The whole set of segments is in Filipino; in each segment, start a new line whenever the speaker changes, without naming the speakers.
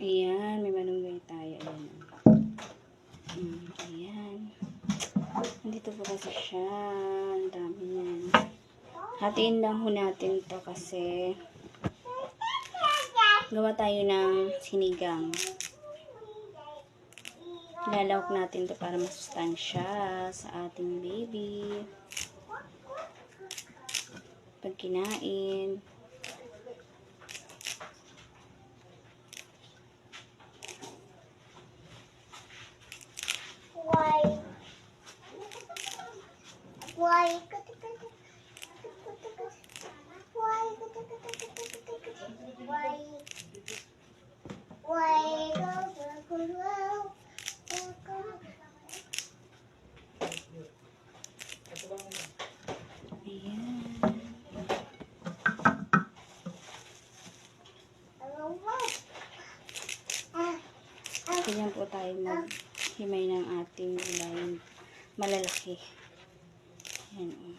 Ayan, may malunggay tayo. Ayan. Ayan. Nandito po kasi siya. Ang dami yan. Hatiin lang ho natin to kasi gawa tayo ng sinigang. Lalawak natin to para masustansya sa ating baby. Pag kinain. Ganyan po tayo maghimay ng ating gulay malalaki. Ayan.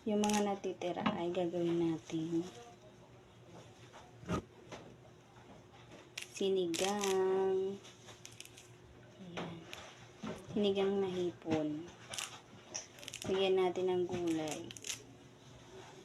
Yung mga natitira ay gagawin natin sinigang. Ayan. Sinigang na hipon. Bigyan natin ng gulay.